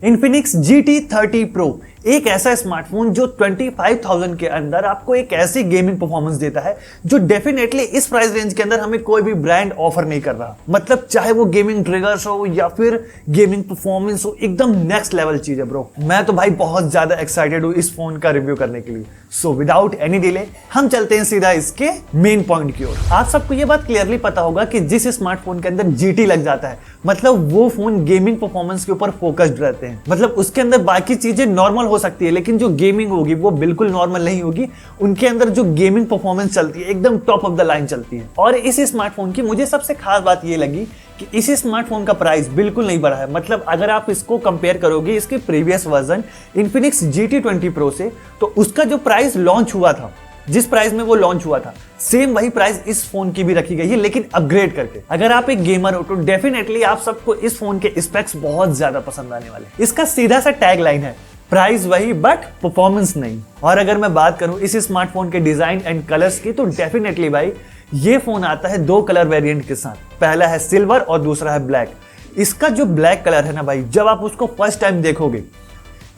Infinix GT30 Pro एक ऐसा smartphone जो 25,000 के अंदर आपको एक ऐसी गेमिंग परफॉर्मेंस देता है जो डेफिनेटली इस प्राइस रेंज के अंदर हमें कोई भी ब्रांड ऑफर नहीं कर रहा। मतलब चाहे वो गेमिंग ट्रिगर्स हो या फिर गेमिंग परफॉर्मेंस हो, एकदम नेक्स्ट लेवल चीज है ब्रो। मैं तो भाई बहुत ज्यादा एक्साइटेड हूँ इस फोन का रिव्यू करने के लिए। सो विदाउट एनी डिले हम चलते हैं सीधा इसके मेन पॉइंट की ओर। आप सबको ये बात क्लियरली पता होगा कि जिस स्मार्टफोन के अंदर GT लग जाता है मतलब वो फोन गेमिंग परफॉर्मेंस के ऊपर फोकस्ड रहते हैं। मतलब उसके अंदर बाकी चीजें नॉर्मल हो सकती है लेकिन जो गेमिंग होगी वो बिल्कुल नॉर्मल नहीं होगी। उनके अंदर जो गेमिंग परफॉर्मेंस चलती है एकदम टॉप ऑफ द लाइन चलती है। और इस स्मार्टफोन की मुझे सबसे खास बात ये लगी कि इस स्मार्टफोन का प्राइस बिल्कुल नहीं बढ़ा है। मतलब अगर आप इसको कंपेयर करोगे इसके previous version Infinix GT20 Pro से, तो उसका जो प्राइस लॉन्च हुआ था, जिस प्राइस में वो लॉन्च हुआ था, सेम वही प्राइस इस फोन की भी रखी गई है लेकिन अपग्रेड करके। अगर आप एक गेमर हो तो डेफिनेटली आप सबको इस फोन के स्पेक्स बहुत ज्यादा पसंद आने वाले। इसका सीधा सा टैग लाइन है, प्राइस वही बट परफॉर्मेंस नहीं। और अगर मैं बात करूं इस स्मार्टफोन के डिजाइन एंड कलर्स की, तो डेफिनेटली भाई ये फोन आता है दो कलर वेरिएंट के साथ। पहला है सिल्वर और दूसरा है ब्लैक। इसका जो ब्लैक कलर है ना भाई, जब आप उसको फर्स्ट टाइम देखोगे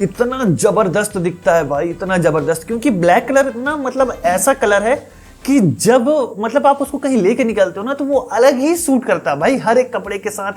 इतना जबरदस्त दिखता है भाई, इतना जबरदस्त। क्योंकि ब्लैक कलर ना मतलब ऐसा कलर है कि जब मतलब आप उसको कहीं लेके निकलते हो ना तो वो अलग ही सूट करता है भाई हर एक कपड़े के साथ,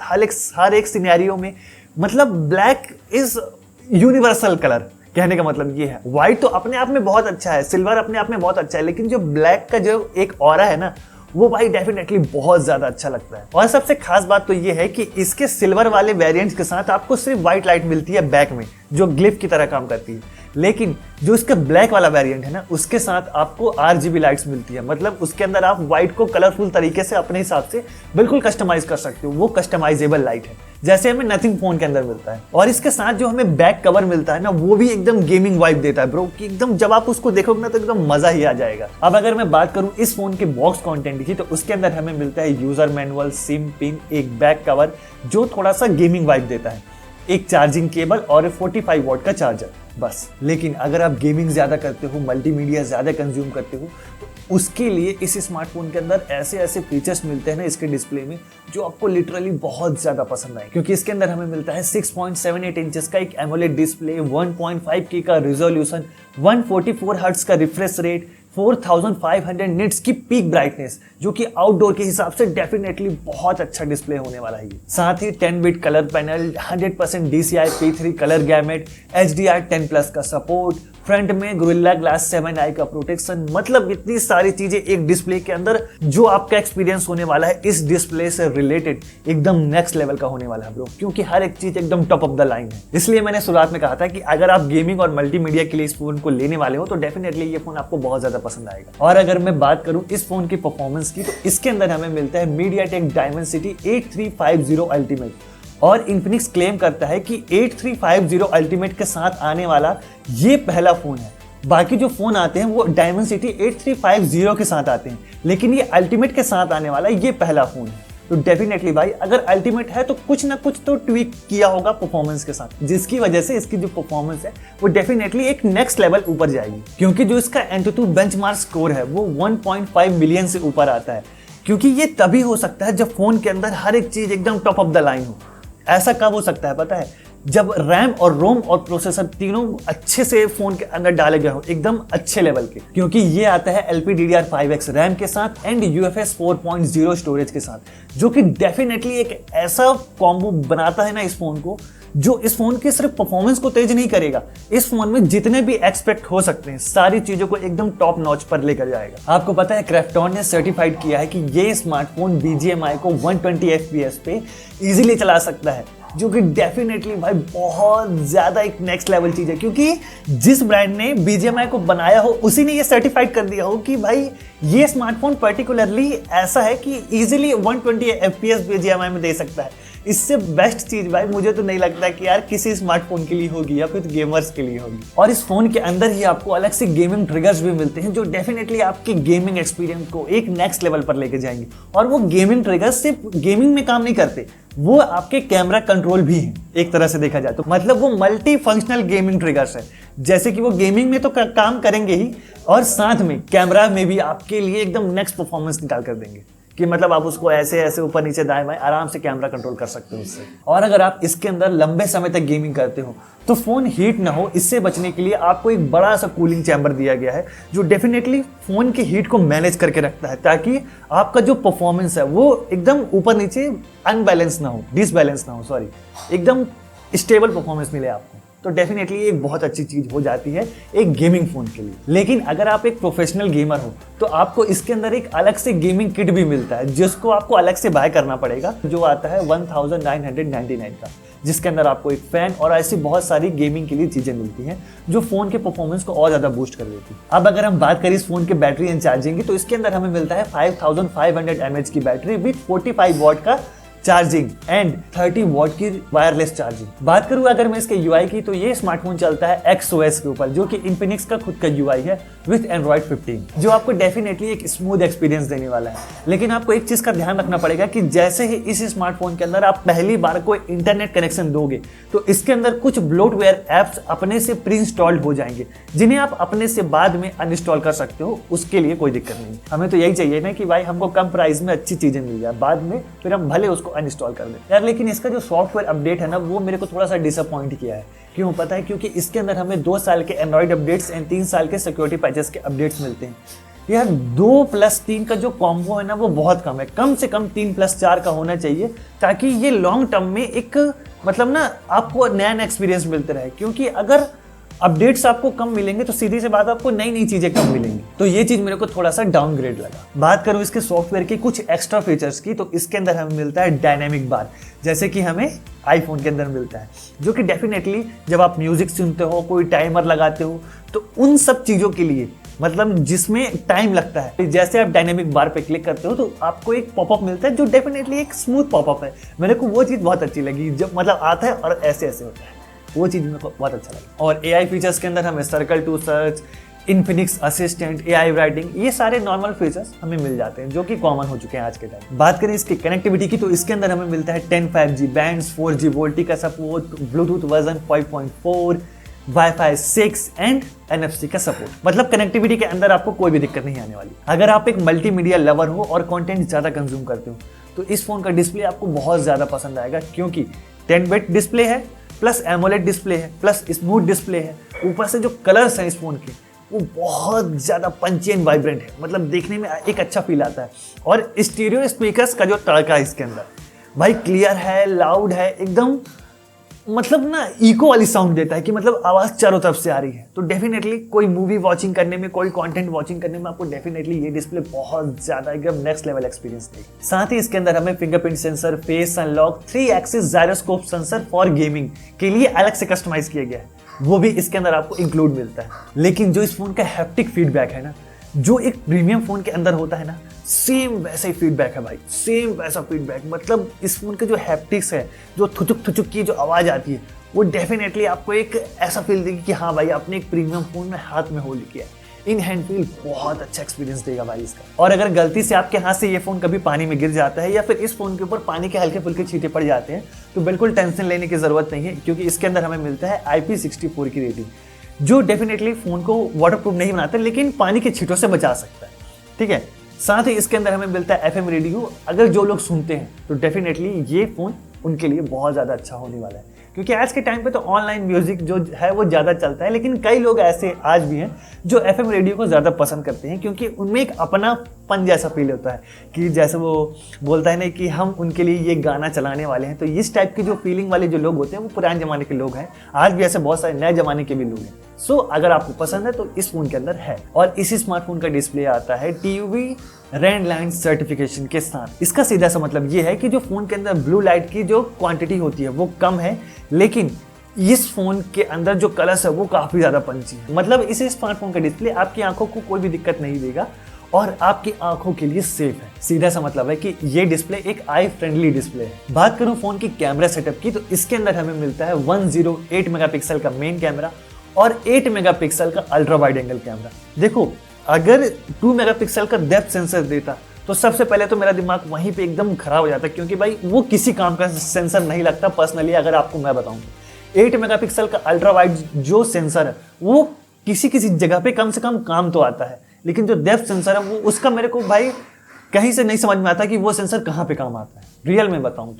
हर एक सिनेरियो में। मतलब ब्लैक इज यूनिवर्सल कलर, कहने का मतलब ये है। व्हाइट तो अपने आप में बहुत अच्छा है, सिल्वर अपने आप में बहुत अच्छा है, लेकिन जो ब्लैक का जो एक ऑरा है ना वो भाई डेफिनेटली बहुत ज्यादा अच्छा लगता है। और सबसे खास बात तो ये है कि इसके सिल्वर वाले वेरिएंट्स के साथ आपको सिर्फ व्हाइट लाइट मिलती है बैक में जो ग्लिफ की तरह काम करती है, लेकिन जो इसका ब्लैक वाला वेरिएंट है ना उसके साथ आपको RGB लाइट्स मिलती है। मतलब उसके अंदर आप व्हाइट को कलरफुल तरीके से अपने हिसाब से बिल्कुल कस्टमाइज कर सकते हो। वो कस्टमाइजेबल लाइट है जैसे हमें नथिंग फोन के अंदर मिलता है। और इसके साथ जो हमें बैक कवर मिलता है ना वो भी एकदम गेमिंग वाइब देता है ब्रो, कि एकदम जब आप उसको देखोगे ना तो एकदम मजा ही आ जाएगा। अब अगर मैं बात करूं इस फोन के बॉक्स कंटेंट की, तो उसके अंदर हमें मिलता है यूजर मैनुअल, सिम पिन, एक बैक कवर जो थोड़ा सा गेमिंग वाइब देता है, एक चार्जिंग केबल और 45 वॉट का चार्जर, बस। लेकिन अगर आप गेमिंग ज्यादा करते हो, मल्टीमीडिया ज्यादा कंज्यूम करते हो, तो उसके लिए इस स्मार्टफोन के अंदर ऐसे ऐसे फीचर्स मिलते हैं ना इसके डिस्प्ले में जो आपको लिटरली बहुत ज्यादा पसंद आए। क्योंकि इसके अंदर हमें मिलता है 6.78 इंचेस का एक एमोलेड डिस्प्ले, 1.5K का रिजोल्यूशन, 144 हर्ट्ज का रिफ्रेश रेट, 4500 निट्स की पीक ब्राइटनेस, जो कि आउटडोर के हिसाब से डेफिनेटली बहुत अच्छा डिस्प्ले होने वाला है। साथ ही 10 bit colour panel, 100% DCI P3 colour gamete, HDR10+ का सपोर्ट, फ्रंट में गोरिल्ला ग्लास 7i का प्रोटेक्शन। मतलब इतनी सारी चीजें एक डिस्प्ले के अंदर, जो आपका एक्सपीरियंस होने वाला है इस डिस्प्ले से रिलेटेड एकदम नेक्स्ट लेवल का होने वाला है ब्रो। क्योंकि हर एक चीज एकदम टॉप ऑफ द लाइन है। इसलिए मैंने शुरुआत में कहा था कि अगर आप गेमिंग और मल्टीमीडिया के लिए इस फोन को लेने वाले हो तो डेफिनेटली ये फोन आपको बहुत ज्यादा पसंद आएगा। और अगर मैं बात करूं इस फोन की परफॉर्मेंस की, तो इसके अंदर हमें मिलता है MediaTek Dimensity 8350 अल्टीमेट। और Infinix क्लेम करता है कि 8350 अल्टीमेट के साथ आने वाला ये पहला फोन है। बाकी जो फोन आते हैं वो Dimensity 8350 के साथ आते हैं, लेकिन ये अल्टीमेट के साथ आने वाला ये पहला फोन है। तो डेफिनेटली भाई अगर अल्टीमेट है तो कुछ ना कुछ तो ट्वीक किया होगा परफॉर्मेंस के साथ, जिसकी वजह से इसकी जो परफॉर्मेंस है वो डेफिनेटली एक नेक्स्ट लेवल ऊपर जाएगी। क्योंकि जो इसका Antutu बेंचमार्क स्कोर है वो 1.5 मिलियन से ऊपर आता है। क्योंकि ये तभी हो सकता है जब फोन के अंदर हर एक चीज एकदम टॉप ऑफ द लाइन हो। ऐसा कब हो सकता है पता है? जब रैम और रोम और प्रोसेसर तीनों अच्छे से फोन के अंदर डाले गए हो, एकदम अच्छे लेवल के। क्योंकि ये आता है LPDDR5X रैम के साथ एंड UFS 4.0 स्टोरेज के साथ, जो कि डेफिनेटली एक ऐसा कॉम्बो बनाता है ना इस फोन को, जो इस फोन के सिर्फ परफॉर्मेंस को तेज नहीं करेगा, इस फोन में जितने भी एक्सपेक्ट हो सकते हैं सारी चीजों को एकदम टॉप नॉच पर लेकर जाएगा। आपको पता है क्राफ्टॉन ने सर्टिफाइड किया है कि ये स्मार्टफोन BGMI को 120 FPS पे इजीली चला सकता है, जो कि डेफिनेटली भाई बहुत ज्यादा एक नेक्स्ट लेवल चीज है। क्योंकि जिस ब्रांड ने BGMI को बनाया हो उसी ने ये सर्टिफाइड कर दिया हो कि भाई ये स्मार्टफोन पर्टिकुलरली ऐसा है कि इजीली 120 FPS BGMI में दे सकता है। इससे बेस्ट चीज भाई मुझे तो नहीं लगता कि यार किसी स्मार्टफोन के लिए होगी या फिर गेमर्स के लिए होगी। और इस फोन के अंदर ही आपको अलग से गेमिंग ट्रिगर्स भी मिलते हैं जो डेफिनेटली आपके गेमिंग एक्सपीरियंस को एक नेक्स्ट लेवल पर लेके जाएंगे। और वो गेमिंग ट्रिगर्स सिर्फ गेमिंग में काम नहीं करते, वो आपके कैमरा कंट्रोल भी है एक तरह से देखा जाए तो। मतलब वो मल्टी फंक्शनल गेमिंग ट्रिगर्स है, जैसे कि वो गेमिंग में तो काम करेंगे ही और साथ में कैमरा में भी आपके लिए एकदम नेक्स्ट परफॉर्मेंस निकाल कर देंगे। कि मतलब आप उसको ऐसे ऐसे ऊपर नीचे दाएं बाएं आराम से कैमरा कंट्रोल कर सकते हो उससे। और अगर आप इसके अंदर लंबे समय तक गेमिंग करते हो तो फोन हीट ना हो, इससे बचने के लिए आपको एक बड़ा सा कूलिंग चैम्बर दिया गया है जो डेफिनेटली फोन की हीट को मैनेज करके रखता है, ताकि आपका जो परफॉर्मेंस है वो एकदम ऊपर नीचे अनबैलेंस ना हो, डिसबैलेंस ना हो, सॉरी, एकदम स्टेबल परफॉर्मेंस मिले आपको। तो डेफिनेटली एक बहुत अच्छी चीज हो जाती है एक गेमिंग फोन के लिए। लेकिन अगर आप एक प्रोफेशनल गेमर हो तो आपको इसके अंदर एक अलग से गेमिंग किट भी मिलता है जिसको आपको अलग से बाय करना पड़ेगा, जो आता है 1999 का, जिसके अंदर आपको एक फैन और ऐसी बहुत सारी गेमिंग के लिए चीजें मिलती हैं जो फोन के परफॉर्मेंस को और ज्यादा बूस्ट कर देती है। अब अगर हम बात करें इस फोन के बैटरी एंड चार्जिंग की, तो इसके अंदर हमें मिलता है 5500 mAh की बैटरी विद 45 वॉट का चार्जिंग एंड 30 वॉट की वायरलेस चार्जिंग। बात करूं अगर मैं इसके यूआई की, तो ये स्मार्टफोन चलता है XOS के ऊपर, जो कि इन्फिनिक्स का खुद का यूआई है विद एंड्रॉइड 15, जो आपको डेफिनेटली एक स्मूथ एक्सपीरियंस देने वाला है। लेकिन आपको एक चीज का ध्यान रखना पड़ेगा कि जैसे ही इस स्मार्टफोन के अंदर आप पहली बार कोई इंटरनेट कनेक्शन दोगे तो इसके अंदर कुछ ब्लोटवेयर एप्स अपने से प्री इंस्टॉल्ड हो जाएंगे, जिन्हें आप अपने से बाद में अनइंस्टॉल कर सकते हो। उसके लिए कोई दिक्कत नहीं। हमें तो यही चाहिए ना कि भाई हमको कम प्राइस में अच्छी चीजें मिल जाए, बाद में फिर हम भले उसको अनइंस्टॉल कर दें यार। लेकिन इसका जो सॉफ्टवेयर अपडेट है ना, वो मेरे को थोड़ा सा डिसअपॉइंट किया है। क्यों पता है? क्योंकि इसके अंदर हमें 2 साल के एंड्रॉइड अपडेट्स एंड 3 साल के सिक्योरिटी पैचेस के अपडेट्स मिलते हैं। यार 2+3 का जो कॉम्बो है ना वो बहुत कम है, कम से कम 3+4 का होना चाहिए, ताकि ये लॉन्ग टर्म में एक मतलब ना आपको नया एक्सपीरियंस मिलते रहे। क्योंकि अगर अपडेट्स आपको कम मिलेंगे तो सीधी सी बात आपको नई नई चीजें कम मिलेंगी। तो ये चीज मेरे को थोड़ा सा डाउनग्रेड लगा। बात करूं इसके सॉफ्टवेयर के कुछ एक्स्ट्रा फीचर्स की, तो इसके अंदर हमें मिलता है डायनेमिक बार, जैसे कि हमें आईफोन के अंदर मिलता है, जो कि डेफिनेटली जब आप म्यूजिक सुनते हो, कोई टाइमर लगाते हो, तो उन सब चीजों के लिए मतलब जिसमें टाइम लगता है, जैसे आप डायनेमिक बार पे क्लिक करते हो तो आपको एक पॉपअप मिलता है जो डेफिनेटली एक स्मूथ पॉपअप है। मेरे को वो चीज़ बहुत अच्छी लगी, जब मतलब आता है और ऐसे ऐसे होता है, वो चीज़ मेरे को बहुत अच्छा लगा। और AI फीचर्स के अंदर हमें circle to search, Infinix assistant, AI writing, ये सारे नॉर्मल फीचर्स हमें मिल जाते हैं जो कि कॉमन हो चुके हैं आज के टाइम। बात करें इसकी कनेक्टिविटी की, तो इसके अंदर हमें मिलता है 10 5G बैंड्स, 4G वोल्टी का support, Bluetooth version 5.4, Wi-Fi 6 and NFC का सपोर्ट। मतलब कनेक्टिविटी के अंदर आपको कोई भी दिक्कत नहीं आने वाली। अगर आप एक मल्टीमीडिया लवर हो और कंटेंट ज़्यादा कंज्यूम करते हो तो इस फोन का डिस्प्ले आपको बहुत ज़्यादा पसंद आएगा, क्योंकि 10 बिट डिस्प्ले है, प्लस एमोलेड डिस्प्ले है, प्लस स्मूथ डिस्प्ले है। ऊपर से जो कलर्स हैं इस फोन के वो बहुत ज़्यादा पंची एंड वाइब्रेंट है, मतलब देखने में एक अच्छा फील आता है। और स्टीरियो स्पीकर्स का जो तड़का है इसके अंदर भाई क्लियर है, लाउड है, एकदम मतलब ना इको वाली साउंड देता है कि मतलब आवाज़ चारों तरफ से आ रही है। तो डेफिनेटली कोई मूवी वॉचिंग करने में, कोई कंटेंट वॉचिंग करने में आपको डेफिनेटली ये डिस्प्ले बहुत ज़्यादा एकदम नेक्स्ट लेवल एक्सपीरियंस देगी। साथ ही इसके अंदर हमें fingerprint sensor, face unlock, 3 axis gyroscope sensor for gaming के लिए अलग से कस्टमाइज किया गया है, वो भी इसके अंदर आपको इंक्लूड मिलता है। लेकिन जो इस फोन का हैप्टिक फीडबैक है ना, जो एक प्रीमियम फोन के अंदर होता है ना, सेम वैसा ही फीडबैक है भाई, सेम वैसा फीडबैक। मतलब इस फोन के जो हैप्टिक्स है, जो थुचुक थुचुक की जो आवाज़ आती है, वो डेफिनेटली आपको एक ऐसा फील देगी कि हाँ भाई आपने एक प्रीमियम फोन में हाथ में होल्ड किया है। इन हैंड फील बहुत अच्छा एक्सपीरियंस देगा भाई इसका। और अगर गलती से आपके हाथ से ये फोन कभी पानी में गिर जाता है या फिर इस फोन के ऊपर पानी के हल्के फुल्के छींटे पड़ जाते हैं, तो बिल्कुल टेंशन लेने की जरूरत नहीं है, क्योंकि इसके अंदर हमें मिलता है IP64 की रेटिंग, जो डेफिनेटली फोन को वाटरप्रूफ नहीं बनाता लेकिन पानी के छींटों से बचा सकता है। ठीक है, साथ ही इसके अंदर हमें मिलता है FM रेडियो। अगर जो लोग सुनते हैं तो डेफिनेटली ये फोन उनके लिए बहुत ज़्यादा अच्छा होने वाला है, क्योंकि आज के टाइम पे तो ऑनलाइन म्यूजिक जो है वो ज़्यादा चलता है। लेकिन कई लोग ऐसे आज भी हैं जो FM रेडियो को ज़्यादा पसंद करते हैं, क्योंकि उनमें एक अपनापन जैसा फील होता है कि जैसे वो बोलता है ना कि हम उनके लिए ये गाना चलाने वाले हैं। तो इस टाइप की जो फीलिंग वाले जो लोग होते हैं वो पुराने ज़माने के लोग हैं। आज भी ऐसे बहुत सारे नए ज़माने के भी लोग हैं। सो अगर आपको पसंद है तो इस फोन के अंदर है। और इसी स्मार्टफोन का डिस्प्ले आता है TUV रेड लाइन सर्टिफिकेशन के साथ। इसका सीधा सा मतलब ये है कि जो फोन के अंदर ब्लू लाइट की जो क्वांटिटी होती है वो कम है, लेकिन इस फोन के अंदर जो कलर्स है वो काफी ज्यादा पंची है। मतलब इस स्मार्टफोन का डिस्प्ले आपकी आंखों को कोई भी दिक्कत नहीं देगा और आपकी आंखों के लिए सेफ है। सीधा सा मतलब है कि ये डिस्प्ले एक आई फ्रेंडली डिस्प्ले है। बात करूं फोन की कैमरा सेटअप की, तो इसके अंदर हमें मिलता है 108 मेगापिक्सल का मेन कैमरा और 8 मेगापिक्सल का अल्ट्रा वाइड एंगल कैमरा। देखो, अगर 2 मेगापिक्सल का डेप्थ सेंसर देता तो सबसे पहले तो मेरा दिमाग वहीं पे एकदम खराब हो जाता, क्योंकि भाई वो किसी काम का सेंसर नहीं लगता पर्सनली। अगर आपको मैं बताऊं, 8 मेगापिक्सल का अल्ट्रा वाइड जो सेंसर है वो किसी किसी जगह पे कम से कम काम तो आता है, लेकिन जो डेप्थ सेंसर है वो उसका मेरे को भाई कहीं से नहीं समझ में आता कि वो सेंसर कहाँ पे काम आता है, रियल में बताऊं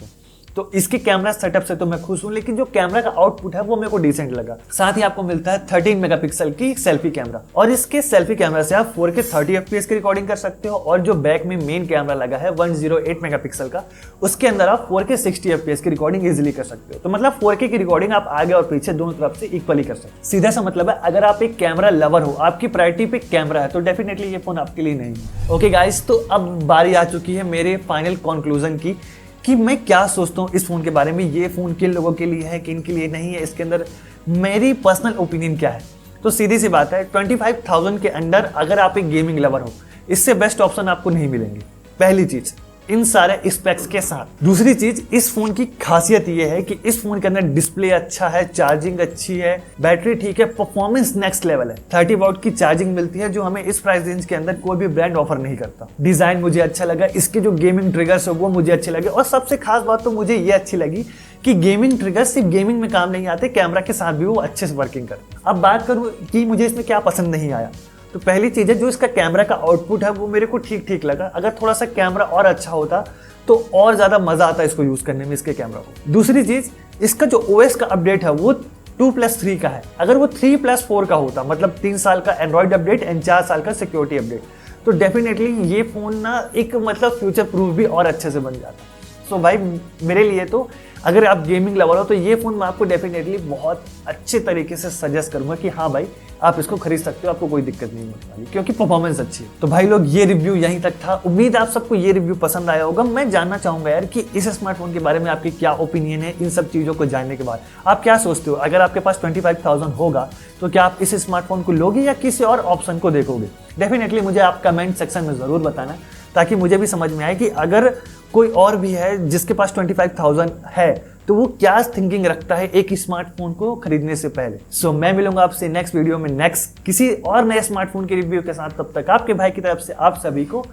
तो इसके कैमरा सेटअप से तो मैं खुश हूं, लेकिन जो कैमरा का आउटपुट है वो मेरे को डिसेंट लगा। साथ ही आपको मिलता है 13 मेगापिक्सल की सेल्फी कैमरा, और इसके सेल्फी कैमरा से आप 4K 30 FPS की रिकॉर्डिंग कर सकते हो। और जो बैक में मेन कैमरा लगा है 108 मेगापिक्सल का, उसके अंदर आप 4K 60 FPS की रिकॉर्डिंग इजीली कर सकते हो। तो मतलब 4K की रिकॉर्डिंग आप आगे और पीछे दोनों तरफ से इक्वली कर सकते हो। सीधा सा मतलब है, अगर आप एक कैमरा लवर हो, आपकी प्रायोरिटी पे कैमरा है, तो डेफिनेटली ये फोन आपके लिए नहीं है। ओके गाइस, तो अब बारी आ चुकी है मेरे फाइनल कंक्लूजन की कि मैं क्या सोचता हूँ इस फोन के बारे में। ये फोन किन लोगों के लिए है, किन के लिए नहीं है, इसके अंदर मेरी पर्सनल ओपिनियन क्या है। तो सीधी सी बात है, 25,000 के अंदर अगर आप एक गेमिंग लवर हो, इससे बेस्ट ऑप्शन आपको नहीं मिलेंगे। पहली चीज, इन सारे स्पेक्स के साथ। दूसरी चीज, इस फोन की खासियत ये है कि इस फोन के अंदर डिस्प्ले अच्छा है, चार्जिंग अच्छी है, बैटरी ठीक है, परफॉर्मेंस नेक्स्ट लेवल है। 30 वॉट की चार्जिंग मिलती है, जो हमें इस प्राइस रेंज के अंदर कोई भी ब्रांड ऑफर नहीं करता। डिजाइन मुझे अच्छा लगा, इसके जो गेमिंग ट्रिगर्स है वो मुझे अच्छे लगे, और सबसे खास बात तो मुझे ये अच्छी लगी कि गेमिंग ट्रिगर्स सिर्फ गेमिंग में काम नहीं आते, कैमरा के साथ भी वो अच्छे से वर्किंग करते। अब बात करूँ कि मुझे इसमें क्या पसंद नहीं आया, तो पहली चीज है, जो इसका कैमरा का आउटपुट है वो मेरे को ठीक ठीक लगा। अगर थोड़ा सा कैमरा और अच्छा होता तो और ज्यादा मजा आता इसको यूज करने में, इसके कैमरा को। दूसरी चीज, इसका जो OS का अपडेट है वो 2+3 का है। अगर वो 3+4 का होता, मतलब 3 साल का एंड्रॉइड अपडेट एंड 4 साल का सिक्योरिटी अपडेट, तो डेफिनेटली ये फोन ना एक मतलब फ्यूचर प्रूफ भी और अच्छे से बन जाता। सो भाई मेरे लिए तो, अगर आप गेमिंग लवर हो तो ये फोन मैं आपको डेफिनेटली बहुत अच्छे तरीके से सजेस्ट करूंगा कि हाँ भाई आप इसको खरीद सकते हो, आपको कोई दिक्कत नहीं होने वाली, क्योंकि परफॉर्मेंस अच्छी है। तो भाई लोग, ये रिव्यू यहीं तक था। उम्मीद आप सबको ये रिव्यू पसंद आया होगा। मैं जानना चाहूंगा यार कि इस स्मार्टफोन के बारे में आपकी क्या ओपिनियन है। इन सब चीजों को जानने के बाद आप क्या सोचते हो, अगर आपके पास 25,000 होगा तो क्या आप इस स्मार्टफोन को लोगे या किसी और ऑप्शन को देखोगे? डेफिनेटली मुझे आप कमेंट सेक्शन में जरूर बताना, ताकि मुझे भी समझ में आए कि अगर कोई और भी है जिसके पास 25,000 है तो वो क्या थिंकिंग रखता है एक स्मार्टफोन को खरीदने से पहले। सो मैं मिलूंगा आपसे नेक्स्ट वीडियो में नेक्स्ट किसी और नए स्मार्टफोन के रिव्यू के साथ। तब तक आपके भाई की तरफ से आप सभी को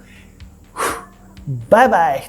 बाय बाय।